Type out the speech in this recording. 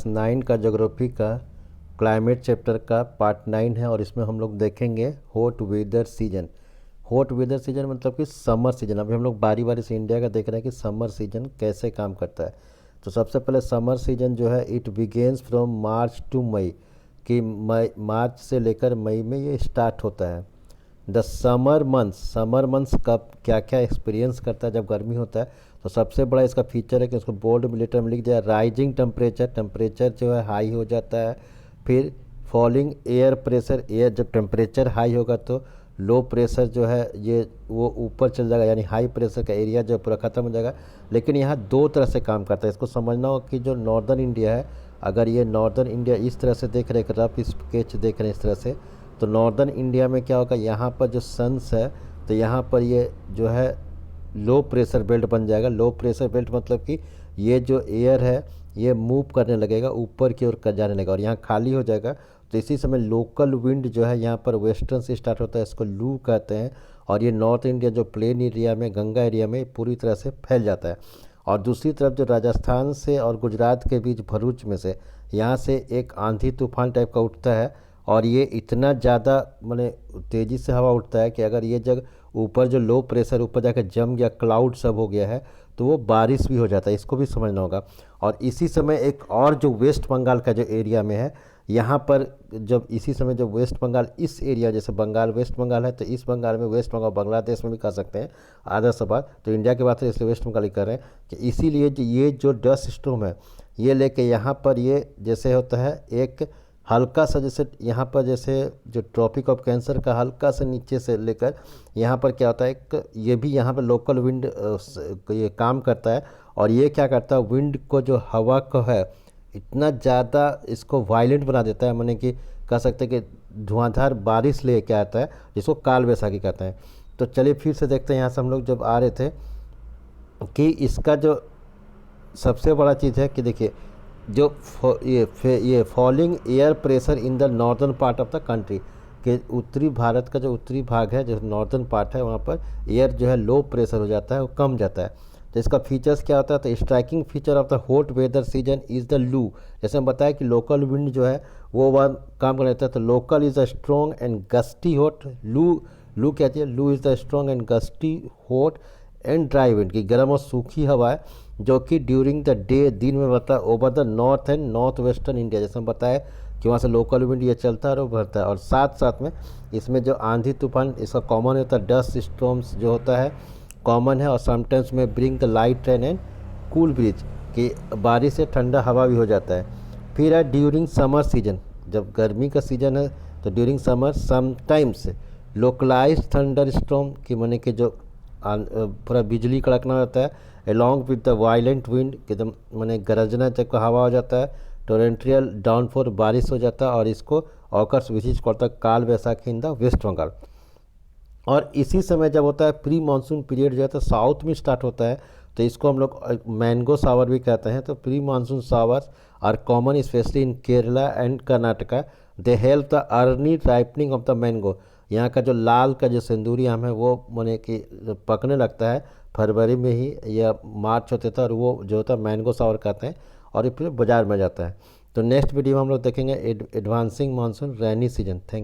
9 का ज्योग्राफी का climate chapter का पार्ट 9 है और इसमें हम लोग देखेंगे hot weather season. Hot weather season मतलब कि समर सीजन। अभी हम लोग बारी बारी से इंडिया का देख रहे हैं कि समर सीजन कैसे काम करता है। तो सबसे पहले समर सीजन जो है it begins from March to May, कि मई मार्च से लेकर मई में ये स्टार्ट होता है। द समर मंथ्स कब क्या क्या एक्सपीरियंस करता है जब गर्मी होता है। तो सबसे बड़ा इसका फीचर है कि उसको बोल्ड में लेटर में लिख दिया, राइजिंग टेम्परेचर जो है हाई हो जाता है। फिर फॉलिंग एयर प्रेशर, एयर जब टेम्परेचर हाई होगा तो लो प्रेशर जो है ये वो ऊपर चल जाएगा, यानी हाई प्रेशर का एरिया जो पूरा ख़त्म हो जाएगा। लेकिन यहाँ दो तरह से काम करता है, इसको समझना हो कि जो नॉर्दर्न इंडिया है, अगर ये नॉर्दर्न इंडिया इस तरह से देख रहे हैं, रफ स्केच देख रहे हैं इस तरह से, तो नॉर्दर्न इंडिया में क्या होगा, यहाँ पर जो सन्स है तो यहाँ पर ये जो है लो प्रेशर बेल्ट बन जाएगा। लो प्रेशर बेल्ट मतलब कि ये जो एयर है ये मूव करने लगेगा, ऊपर की ओर जाने लगेगा और यहाँ खाली हो जाएगा। तो इसी समय लोकल विंड जो है यहाँ पर वेस्टर्न से स्टार्ट होता है, इसको लू कहते हैं। और ये नॉर्थ इंडिया जो प्लेन एरिया में, गंगा एरिया में पूरी तरह से फैल जाता है। और दूसरी तरफ जो राजस्थान से और गुजरात के बीच भरूच में से यहाँ से एक आंधी तूफान टाइप का उठता है और ये इतना ज़्यादा माने तेज़ी से हवा उठता है कि अगर ये जगह ऊपर जो लो प्रेशर ऊपर जाकर जम गया, क्लाउड सब हो गया है, तो वो बारिश भी हो जाता है। इसको भी समझना होगा। और इसी समय एक और जो वेस्ट बंगाल का जो एरिया में है, यहाँ पर जब इसी समय जब वेस्ट बंगाल इस एरिया, जैसे बंगाल वेस्ट बंगाल है तो इस बंगाल में वेस्ट बंगाल बांग्लादेश में भी कह सकते हैं आधा सवाल, तो इंडिया की बात है इसलिए वेस्ट बंगाल ही कर रहे हैं कि इसीलिए ये जो डस्ट स्टॉर्म है ये लेके यहाँ पर ये जैसे होता है एक हल्का सा, जैसे यहाँ पर जैसे जो ट्रॉपिक ऑफ कैंसर का हल्का सा नीचे से लेकर यहाँ पर क्या होता है, एक ये भी यहाँ पर लोकल विंड ये काम करता है। और ये क्या करता है, विंड को जो हवा को है इतना ज़्यादा इसको वायलेंट बना देता है, माने कि कह सकते हैं कि धुआंधार बारिश ले क्या आता है, जिसको काल वैसाखी कहते हैं। तो चलिए फिर से देखते हैं, यहाँ से हम लोग जब आ रहे थे कि इसका जो सबसे बड़ा चीज़ है कि देखिए जो ये falling air pressure in the northern part of the country, के उत्तरी भारत का जो उत्तरी भाग है, जो नॉर्दर्न पार्ट है, वहाँ पर एयर जो है लो प्रेशर हो जाता है, वो कम जाता है। तो इसका फीचर्स क्या होता है, तो striking feature of the hot weather season is the loo. जैसे हम बताया कि लोकल विंड जो है वो वह काम कर लेता है, तो local is a strong and gusty hot. लू क्या है, लू is the strong and gusty hot and dry wind, की गर्म और सूखी हवा है जो कि ड्यूरिंग द डे, दिन में बता over the north and north western India, जैसे हम बताया कि वहाँ से लोकल विंड ये चलता है और उभरता है। और साथ साथ में इसमें जो आंधी तूफान इसका कॉमन होता है, डस्ट स्टॉर्म्स जो होता है कॉमन है। और समटाइम्स में bring the light rain and cool bridge, कि बारिश से ठंडा हवा भी हो जाता है। फिर है ड्यूरिंग समर सीजन, जब गर्मी का सीजन है तो during summer sometimes localise thunder storm, कि माने कि जो पूरा बिजली कड़कना रहता है, along with the violent wind, एकदम माने गरजना जब का हवा हो जाता है, टोरेंट्रियल डाउनफॉल बारिश हो जाता है। और इसको ऑकर्स विच करता है Kal Baisakhi in the West Bengal. और इसी समय जब होता है प्री मानसून पीरियड जो है तो साउथ में स्टार्ट होता है, तो इसको हम लोग मैंगो सावर भी कहते हैं। तो pre monsoon showers are common specially in Kerala and Karnataka. They help the early ripening of the mango. यहाँ का जो लाल का जो सिंदूरी आम है वो माने कि पकने लगता है फरवरी में ही या मार्च होते था, और वो जो होता है मैंगो सावर कहते हैं और ये फिर बाजार में जाता है। तो नेक्स्ट वीडियो में हम लोग देखेंगे advancing monsoon rainy season. Thank